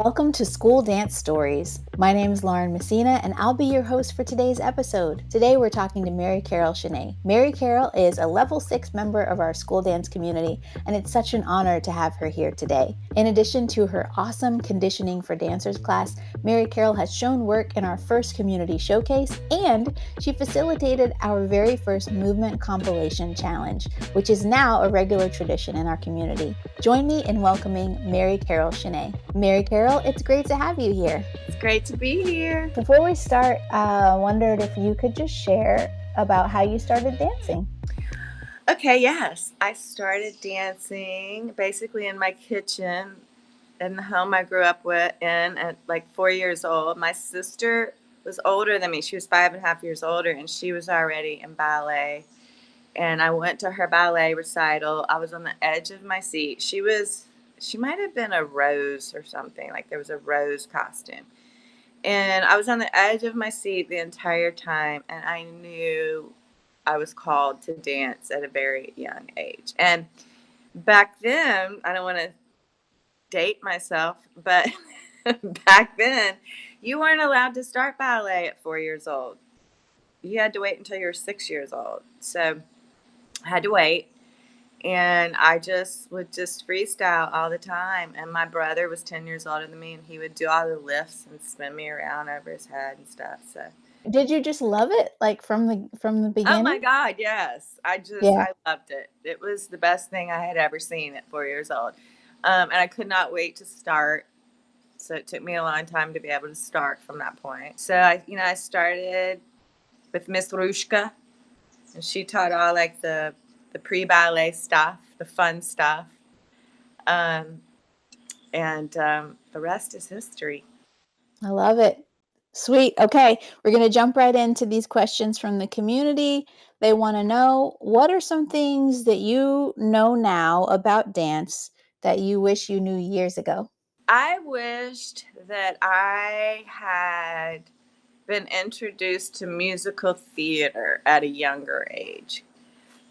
Welcome to School Dance Stories. My name is Lauren Messina, and I'll be your host for today's episode. Today, we're talking to Mary Carol Shanae. Mary Carol is a level 6 member of our school dance community, and it's such an honor to have her here today. In addition to her awesome Conditioning for Dancers class, Mary Carol has shown work in our first community showcase, and she facilitated our very first movement compilation challenge, which is now a regular tradition in our community. Join me in welcoming Mary Carol Shanae. Mary Carol, it's great to have you here. It's great to be here. Before we start, I wondered if you could just share about how you started dancing. Okay, yes. I started dancing basically in my kitchen in the home I grew up in at like 4 years old. My sister was older than me. She was 5.5 years older, and she was already in ballet. And I went to her ballet recital. I was on the edge of my seat. She might have been a rose or something. Like there was a rose costume. And I was on the edge of my seat the entire time, and I knew I was called to dance at a very young age. And back then, I don't want to date myself, but back then, you weren't allowed to start ballet at 4 years old. You had to wait until you were 6 years old. So I had to wait. And I would freestyle all the time. And my brother was 10 years older than me, and he would do all the lifts and spin me around over his head and stuff. So, Did you just love it, like from the beginning? oh my God, yes. Yeah. I loved it. It was the best thing I had ever seen at 4 years old. And I could not wait to start. So it took me a long time to be able to start from that point. So I started with Miss Rushka, and she taught all like the pre-ballet stuff, the fun stuff. And the rest is history. I love it. Sweet. Okay, we're going to jump right into these questions from the community. They want to know, what are some things that you know now about dance that you wish you knew years ago? I wished that I had been introduced to musical theater at a younger age.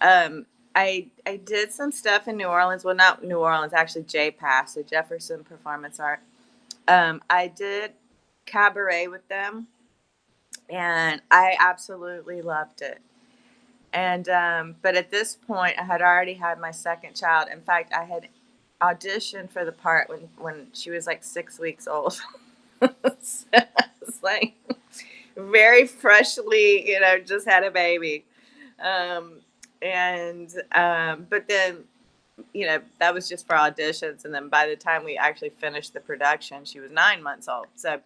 Um, I did some stuff in New Orleans. Well, not New Orleans, actually JPAS, so Jefferson Performance Art. I did cabaret with them, and I absolutely loved it. And but at this point, I had already had my second child. In fact, I had auditioned for the part when she was like 6 weeks old. So it's like very freshly, just had a baby. But then, that was just for auditions. And then by the time we actually finished the production, she was 9 months old. So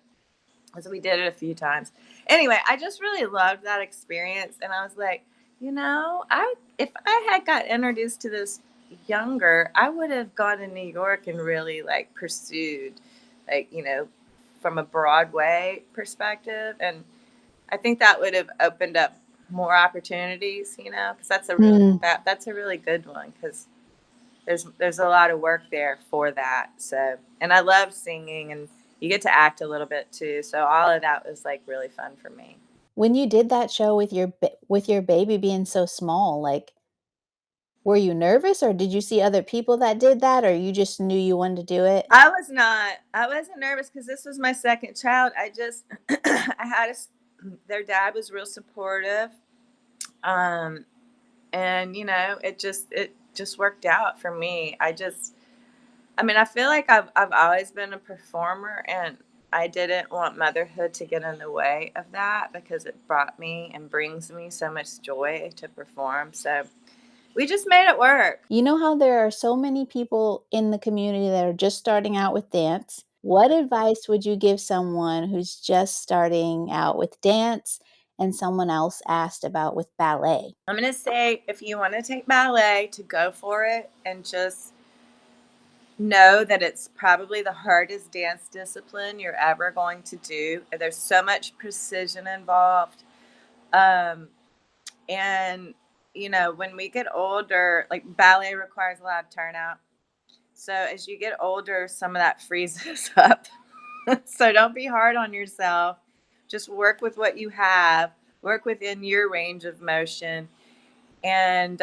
we did it a few times. Anyway, I just really loved that experience. And I was like, if I had got introduced to this younger, I would have gone to New York and really like pursued, like, from a Broadway perspective. And I think that would have opened up more opportunities, because that's a really good one, because there's a lot of work there for that. So, and I love singing, and you get to act a little bit too. So all of that was like really fun for me. When you did that show with your baby being so small, like, were you nervous, or did you see other people that did that, or you just knew you wanted to do it? I wasn't nervous because this was my second child. Their dad was real supportive. And it just worked out for me. I feel like I've always been a performer, and I didn't want motherhood to get in the way of that, because it brought me and brings me so much joy to perform. So we just made it work. You know how there are so many people in the community that are just starting out with dance? What advice would you give someone who's just starting out with dance and someone else asked about with ballet? I'm going to say, if you want to take ballet, to go for it, and just know that it's probably the hardest dance discipline you're ever going to do. There's so much precision involved. And when we get older, like, ballet requires a lot of turnout. So as you get older, some of that freezes up. So don't be hard on yourself. Just work with what you have, work within your range of motion, and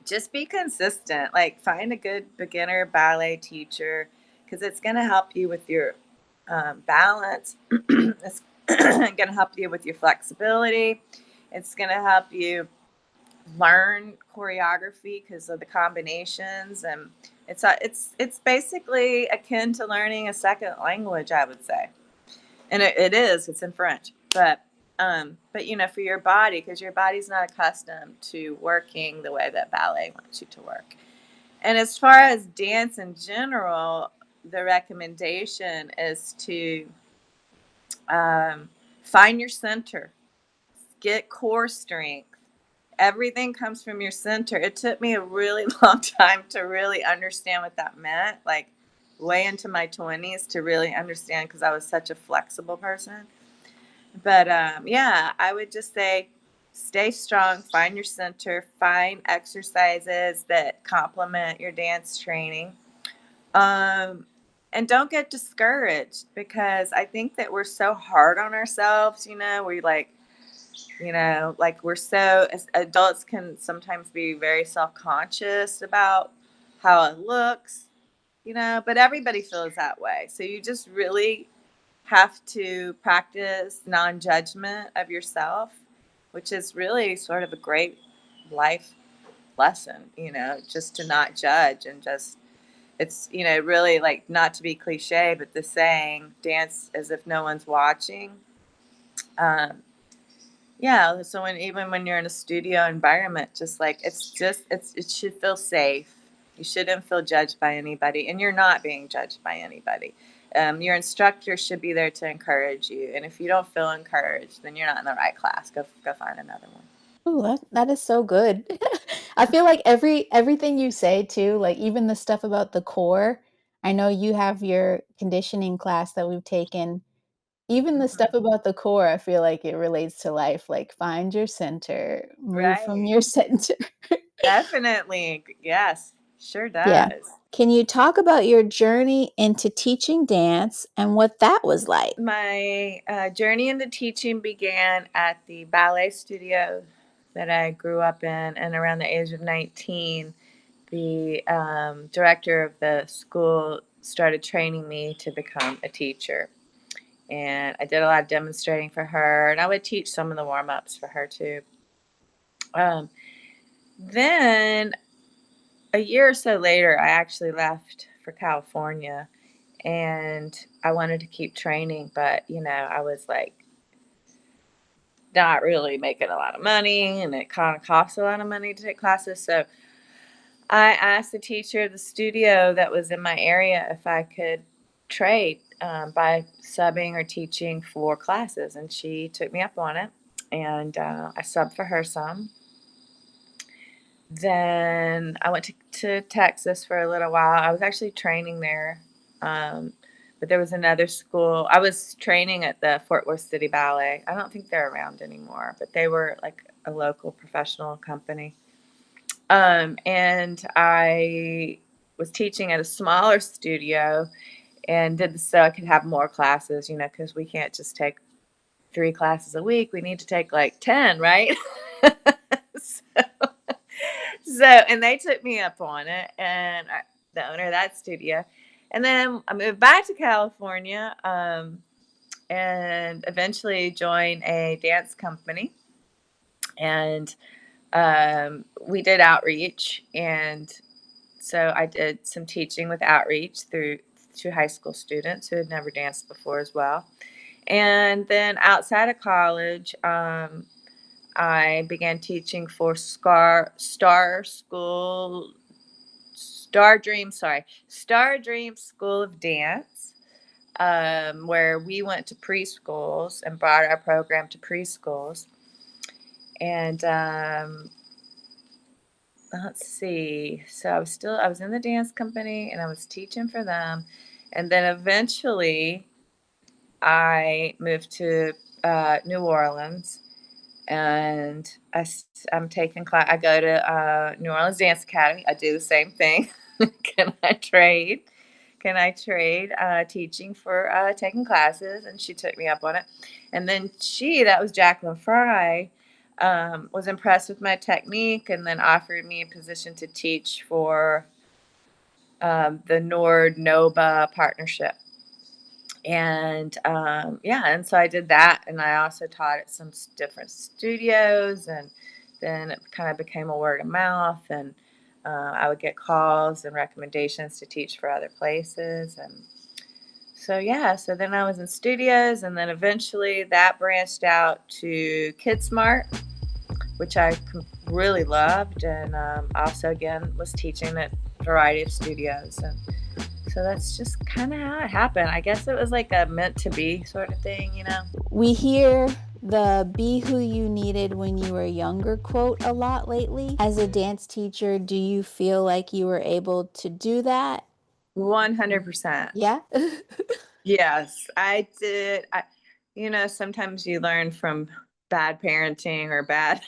just be consistent. Like, find a good beginner ballet teacher. because it's going to help you with your balance. It's going to help you with your flexibility. It's going to help you learn choreography because of the combinations, and it's basically akin to learning a second language, I would say. And it is. It's in French, but for your body, because your body's not accustomed to working the way that ballet wants you to work. And as far as dance in general, the recommendation is to find your center, get core strength. Everything comes from your center. It took me a really long time to really understand what that meant, like way into my 20s to really understand, because I was such a flexible person. But yeah, I would just say stay strong, find your center, find exercises that complement your dance training. Um, and don't get discouraged, because I think that we're so hard on ourselves, we like we're so, as adults can sometimes be very self-conscious about how it looks, but everybody feels that way. So you just really have to practice non-judgment of yourself, which is really sort of a great life lesson, just to not judge, and just, it's, really, like, not to be cliche, but the saying, dance as if no one's watching. Um, yeah, so even when you're in a studio environment, just like, it should feel safe. You shouldn't feel judged by anybody, and you're not being judged by anybody. Your instructor should be there to encourage you, and if you don't feel encouraged, then you're not in the right class. Go find another one. Ooh, that is so good. I feel like everything you say too, like even the stuff about the core. I know you have your conditioning class that we've taken. Even the stuff Mhm. about the core, I feel like it relates to life. Like find your center, move from Right. your center. Definitely. Yes, sure Yeah. does. Can you talk about your journey into teaching dance and what that was like? My journey into teaching began at the ballet studio that I grew up in, and around the age of 19, the director of the school started training me to become a teacher. And I did a lot of demonstrating for her, and I would teach some of the warm ups for her too. Um, then a year or so later, I actually left for California, and I wanted to keep training, but I was like not really making a lot of money, and it kind of costs a lot of money to take classes. So I asked the teacher of the studio that was in my area if I could trade by subbing or teaching 4 classes, and she took me up on it. And I subbed for her some. Then I went to Texas for a little while. I was actually training there, um, but there was another school. I was training at the Fort Worth City Ballet. I don't think they're around anymore, but they were like a local professional company. And I was teaching at a smaller studio, and did so I could have more classes, because we can't just take 3 classes a week. We need to take like 10, right? so, and they took me up on it, and the owner of that studio. And then I moved back to California, and eventually joined a dance company. And we did outreach, and so I did some teaching with outreach through to high school students who had never danced before as well. And then outside of college, I began teaching for Star Dream School of Dance, where we went to preschools and brought our program to preschools. And let's see. So I was in the dance company, and I was teaching for them. And then eventually I moved to New Orleans, and I'm taking class. I go to New Orleans Dance Academy. I do the same thing. Can I trade? Can I trade teaching for taking classes? And she took me up on it. And then that was Jacqueline Fry, was impressed with my technique, and then offered me a position to teach for the Nord Noba partnership. And yeah, and so I did that, and I also taught at some different studios, and then it kind of became a word of mouth, and I would get calls and recommendations to teach for other places, and so yeah, so then I was in studios, and then eventually that branched out to KidSmart, which I really loved, and also again was teaching at a variety of studios, and so that's just kind of how it happened. I guess it was like a meant to be sort of thing, you know? We hear the be who you needed when you were younger quote a lot lately. As a dance teacher, do you feel like you were able to do that? 100%. Yeah. Yes, I did. Sometimes you learn from bad parenting or bad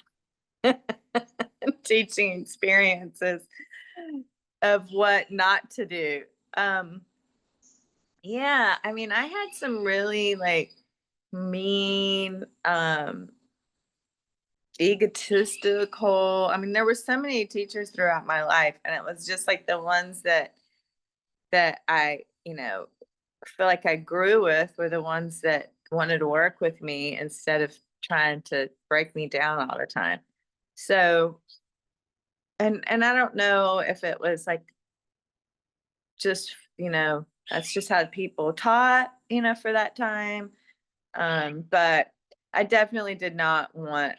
teaching experiences of what not to do. Um, yeah, I mean, I had some really like mean, egotistical. I mean, there were so many teachers throughout my life, and it was just like the ones that I, feel like I grew with were the ones that wanted to work with me instead of trying to break me down all the time. So, and I don't know if it was like just, that's just how people taught, for that time. But I definitely did not want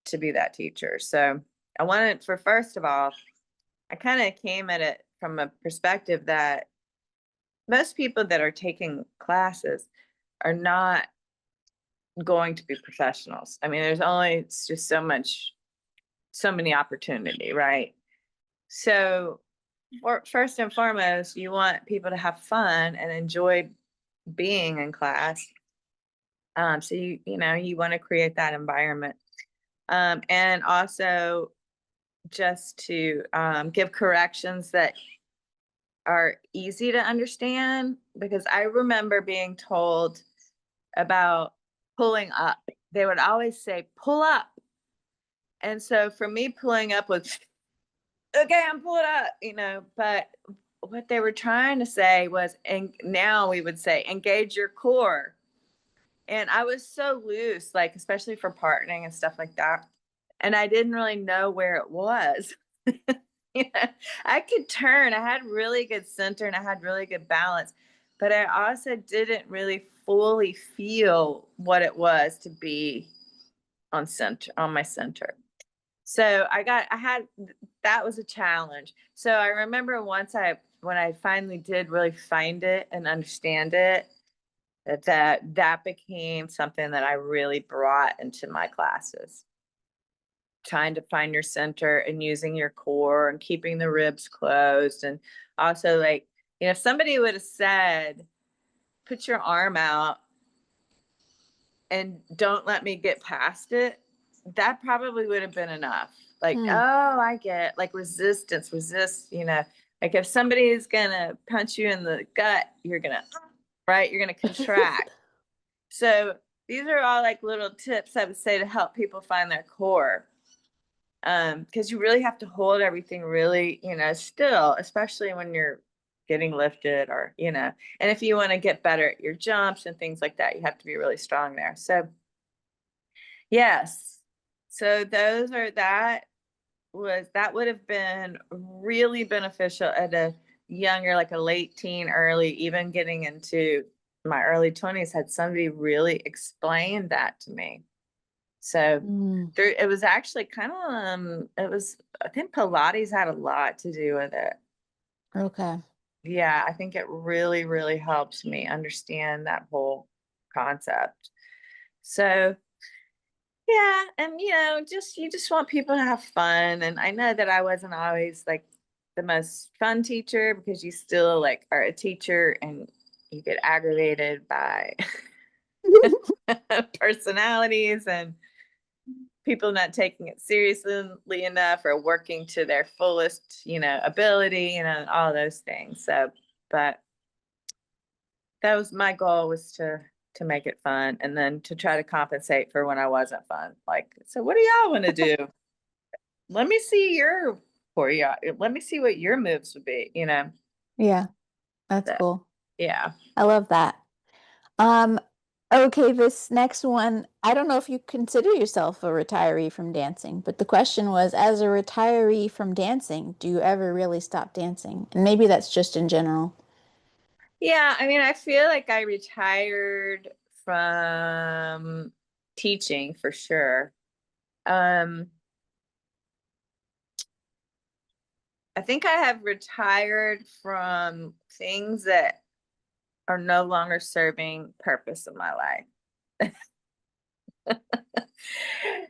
to be that teacher. So I wanted for first of all, I kind of came at it from a perspective that most people that are taking classes are not going to be professionals. I mean, it's just so many opportunity, right? So, first and foremost, you want people to have fun and enjoy being in class. So you want to create that environment, and also just to give corrections that are easy to understand. Because I remember being told about pulling up. They would always say, "Pull up." And so for me, pulling up was, okay, I'm pulling up, but what they were trying to say was, and now we would say, engage your core. And I was so loose, like, especially for partnering and stuff like that. And I didn't really know where it was. I could turn, I had really good center and I had really good balance, but I also didn't really fully feel what it was to be on my center. So I had that was a challenge. So I remember when I finally did really find it and understand it, that became something that I really brought into my classes. Trying to find your center and using your core and keeping the ribs closed. And also, like, if somebody would have said, put your arm out and don't let me get past it, that probably would have been enough. Like, Hmm. oh, I get like resistance, like if somebody is gonna punch you in the gut, you're gonna, right, you're gonna contract. So these are all like little tips I would say to help people find their core. Because you really have to hold everything really, still, especially when you're getting lifted and if you want to get better at your jumps and things like that, you have to be really strong there. So yes. So that would have been really beneficial at a younger, like a late teen, early, even getting into my early 20s, had somebody really explain that to me. So Mm, it was actually kind of, I think Pilates had a lot to do with it. okay. Yeah, I think it really, really helps me understand that whole concept. So yeah, and just you just want people to have fun. And I know that I wasn't always like the most fun teacher because you still like are a teacher and you get aggravated by personalities and people not taking it seriously enough or working to their fullest, ability, and all those things. So, but that was my goal, was to make it fun and then to try to compensate for when I wasn't fun. Like, so what do y'all want to do? Let me see your choreo. Let me see what your moves would be. Yeah, that's So, cool. yeah. I love that. Um, okay, this next one, I don't know if you consider yourself a retiree from dancing, but the question was, as a retiree from dancing, do you ever really stop dancing? And maybe that's just in general. Yeah, I mean, I feel like I retired from teaching for sure. Um, I think I have retired from things that are no longer serving purpose in my life.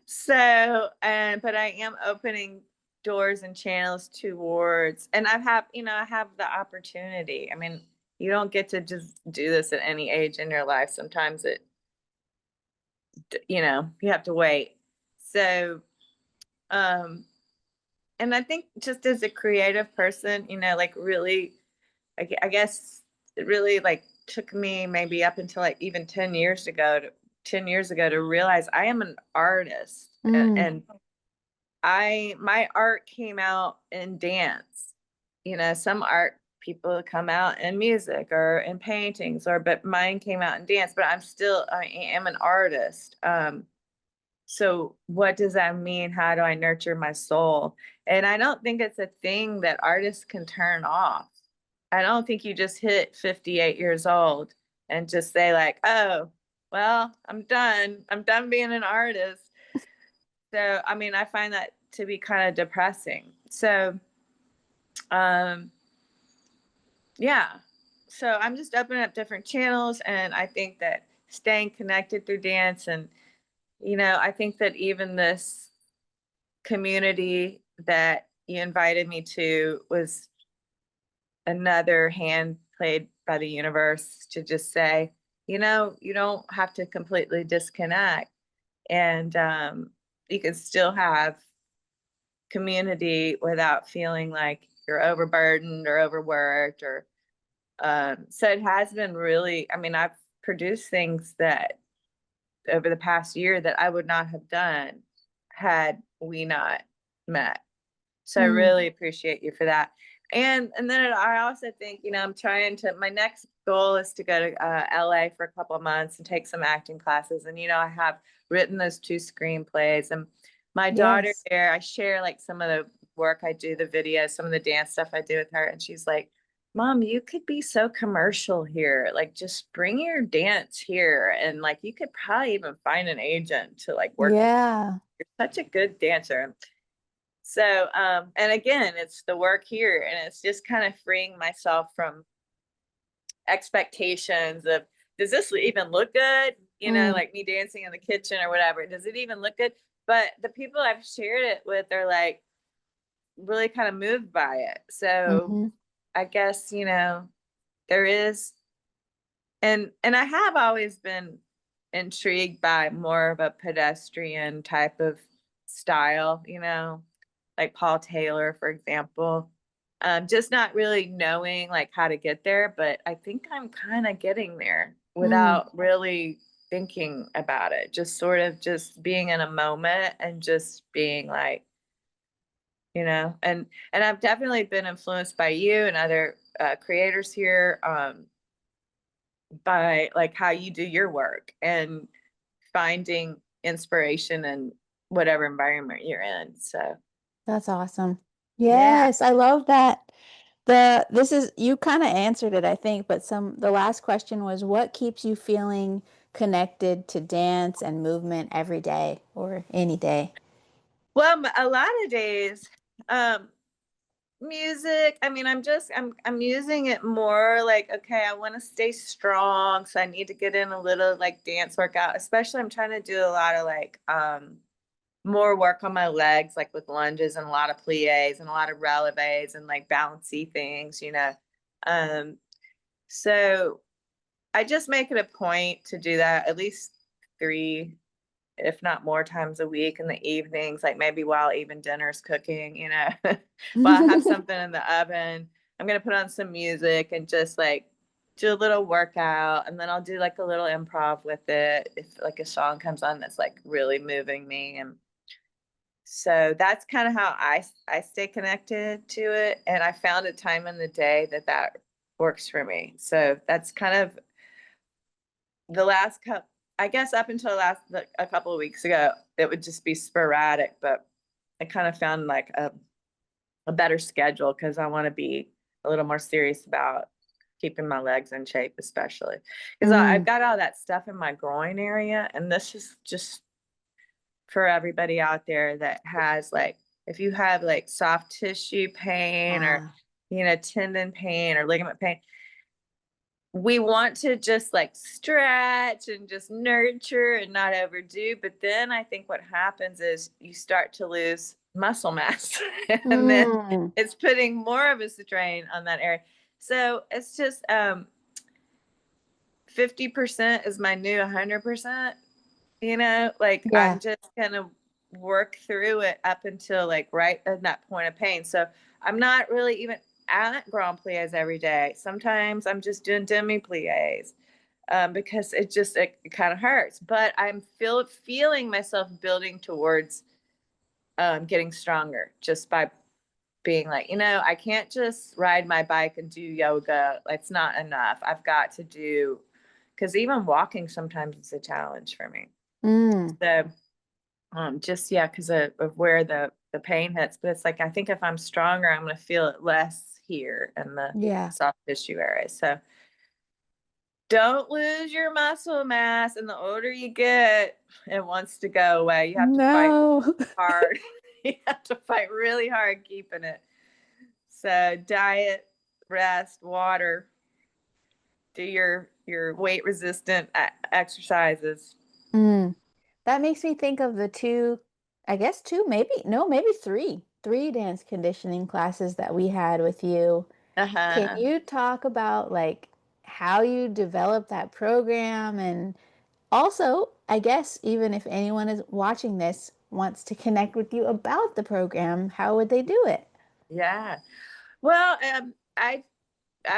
So, and but I am opening doors and channels towards, and I have the opportunity. I mean, you don't get to just do this at any age in your life. Sometimes you have to wait. So, um, and I think just as a creative person, like really, I guess it really like took me maybe up until like even 10 years ago to realize I am an artist, Mm, and my art came out in dance. Some art people come out in music or in paintings, but mine came out in dance, but I am an artist. So what does that mean? How do I nurture my soul? And I don't think it's a thing that artists can turn off. I don't think you just hit 58 years old and just say like, "Oh, well, I'm done. I'm done being an artist." So, I mean, I find that to be kind of depressing. So, um, yeah. So I'm just opening up different channels, and I think that staying connected through dance, and I think that even this community that you invited me to was another hand played by the universe to just say, you don't have to completely disconnect, and you can still have community without feeling like you're overburdened or overworked or so it has been really, I mean, I've produced things that over the past year that I would not have done had we not met. So I mm, really appreciate you for that. And then I also think, I'm trying to, my next goal is to go to LA for a couple of months and take some acting classes. And, I have written those two screenplays, and my daughter yes. there, I share like some of the work I do, the videos, some of the dance stuff I do with her. And she's like, Mom, you could be so commercial here. Like, just bring your dance here. And like, you could probably even find an agent to like work with. Yeah. You're such a good dancer. So, and again, it's the work here, and it's just kind of freeing myself from expectations of, does this even look good? Mm, Like me dancing in the kitchen or whatever. Does it even look good? But the people I've shared it with are like really kind of moved by it. So hmm I guess, there is, and I have always been intrigued by more of a pedestrian type of style, like Paul Taylor, for example. Just not really knowing like how to get there, but I think I'm kind of getting there Mm, without really thinking about it. Just sort of just being in a moment and just being like, and I've definitely been influenced by you and other creators here, by like how you do your work and finding inspiration in whatever environment you're in. So, that's awesome. yeah. Yes, I love that. This is you kind of answered it, I think, but the last question was what keeps you feeling connected to dance and movement every day or any day? Well, a lot of days, um, music. I mean, I'm using it more like, okay, I want to stay strong, so I need to get in a little like dance workout. Especially, I'm trying to do a lot of like more work on my legs, like with lunges and a lot of plies and a lot of releves and like bouncy things. Um, so I just make it a point to do that at least three, if not more times a week in the evenings, like maybe while even dinner's cooking. While I have something in the oven, I'm gonna put on some music and just like do a little workout, and then I'll do like a little improv with it if like a song comes on that's like really moving me. And So that's kind of how I stay connected to it, and I found a time in the day that that works for me. So that's kind of the last couple. I guess up until a couple of weeks ago, it would just be sporadic, but I kind of found like a better schedule because I want to be a little more serious about keeping my legs in shape, especially because I've Mm, got all that stuff in my groin area, and this is just for everybody out there that has like, if you have like soft tissue pain or, ah, tendon pain or ligament pain, we want to just like stretch and just nurture and not overdo. But then I think what happens is you start to lose muscle mass and then mm, it's putting more of a strain on that area. So it's just 50% is my new 100%. Like yeah. I'm just gonna work through it up until like right at that point of pain. So I'm not really even at grand plies every day. Sometimes I'm just doing demi plies because it kind of hurts. But I'm feeling myself building towards getting stronger just by being like, I can't just ride my bike and do yoga. It's not enough. I've got to do, because even walking sometimes is a challenge for me. Mm, So just yeah, because of where the pain hits. But it's like I think if I'm stronger, I'm gonna feel it less here in the yeah. soft tissue area. So don't lose your muscle mass, and the older you get, it wants to go away. You have to fight No. hard. You have to fight really hard keeping it. So diet, rest, water, do your weight resistant exercises. Mm. That makes me think of the two, I guess two, maybe, no, maybe three dance conditioning classes that we had with you. Can Uh-huh. you talk about like how you developed that program? And also, I guess even if anyone is watching this wants to connect with you about the program, how would they do it? Yeah. Well, I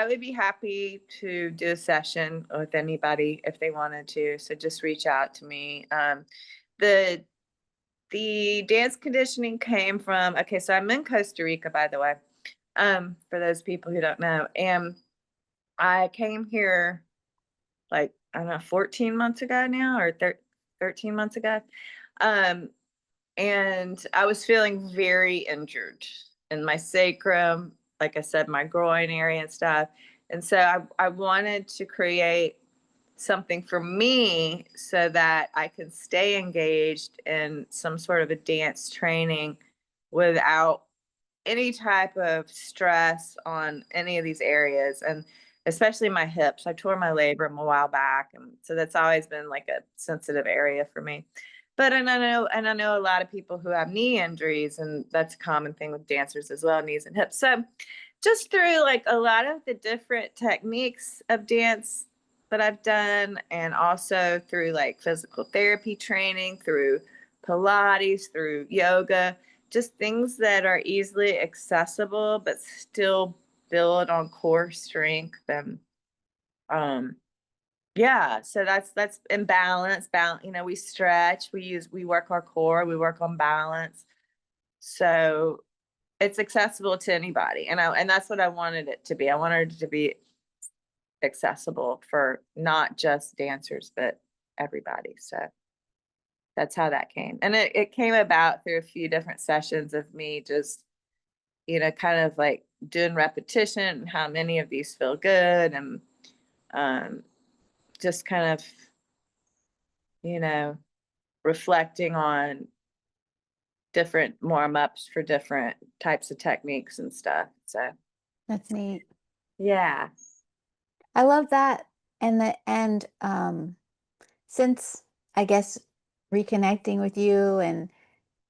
would be happy to do a session with anybody if they wanted to. So just reach out to me. The the dance conditioning came from, okay, so I'm in Costa Rica, by the way. For those people who don't know. And I came here like, I don't know, 14 months ago now or 13 months ago. Um, and I was feeling very injured in my sacrum, like I said, my groin area and stuff. And so I wanted to create something for me so that I can stay engaged in some sort of a dance training without any type of stress on any of these areas. And especially my hips. I tore my labrum a while back, and so that's always been like a sensitive area for me. But and I know a lot of people who have knee injuries, and that's a common thing with dancers as well, knees and hips. So just through like a lot of the different techniques of dance that I've done, and also through like physical therapy training, through Pilates, through yoga, just things that are easily accessible but still build on core strength. And um yeah, so that's in balance, we stretch, we work our core, we work on balance. So it's accessible to anybody, and that's what I wanted it to be. I wanted it to be accessible for not just dancers but everybody. So that's how that came, and it came about through a few different sessions of me just kind of like doing repetition and how many of these feel good, and um, just kind of, you know, reflecting on different warm ups for different types of techniques and stuff. So, That's neat. yeah. I love that. And since I guess reconnecting with you and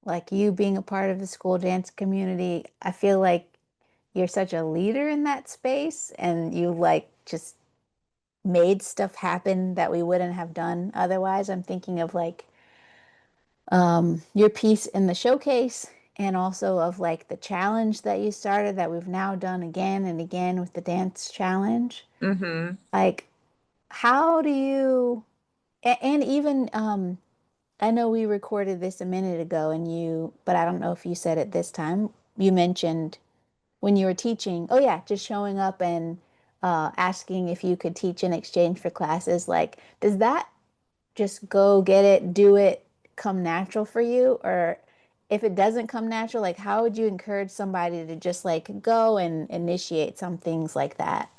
like you being a part of the school dance community, I feel like you're such a leader in that space and you like just made stuff happen that we wouldn't have done otherwise. I'm thinking of like your piece in the showcase and also of like the challenge that you started that we've now done again and again with the dance challenge. Mm-hmm. Like, how do you, and even I know we recorded this a minute ago but I don't know if you said it this time. You mentioned when you were teaching, oh yeah, just showing up and asking if you could teach in exchange for classes. Like, does that just go get it, do it, come natural for you? Or if it doesn't come natural, like how would you encourage somebody to just like go and initiate some things like that?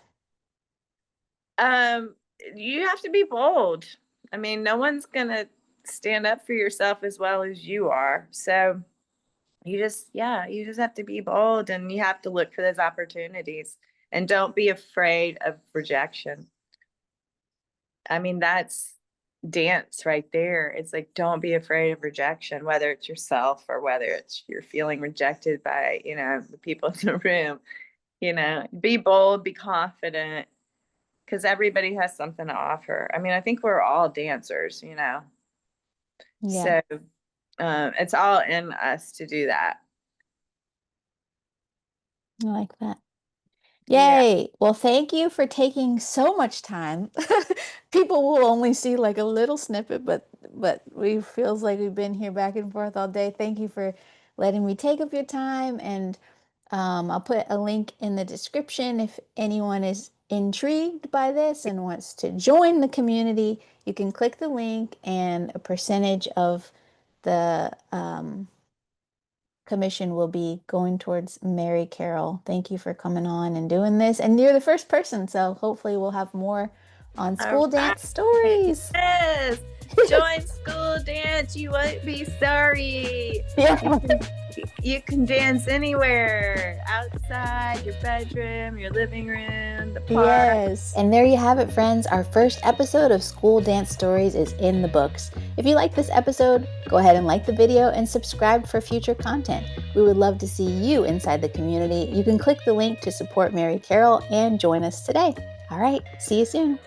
Um, you have to be bold. I mean, no one's gonna stand up for yourself as well as you are. So you just have to be bold and you have to look for those opportunities and don't be afraid of rejection. I mean, that's dance right there. It's like, don't be afraid of rejection, whether it's yourself or whether it's you're feeling rejected by, the people in the room, be bold, be confident, because everybody has something to offer. I mean, I think we're all dancers. Yeah, So it's all in us to do that. I like that. Yeah. Yay. Well, thank you for taking so much time. People will only see like a little snippet, but we feels like we've been here back and forth all day. Thank you for letting me take up your time and I'll put a link in the description if anyone is intrigued by this and wants to join the community. You can click the link and a percentage of the commission will be going towards Mary Carroll. Thank you for coming on and doing this. And you're the first person, so hopefully we'll have more on All school right. dance stories. Yes. Join school dance. You won't be sorry. You Yeah. can, you can dance anywhere outside your bedroom, your living room, the park. Yes. And there you have it, friends. Our first episode of School Dance Stories is in the books. If you like this episode, go ahead and like the video and subscribe for future content. We would love to see you inside the community. You can click the link to support Mary Carroll and join us today. All right. See you soon.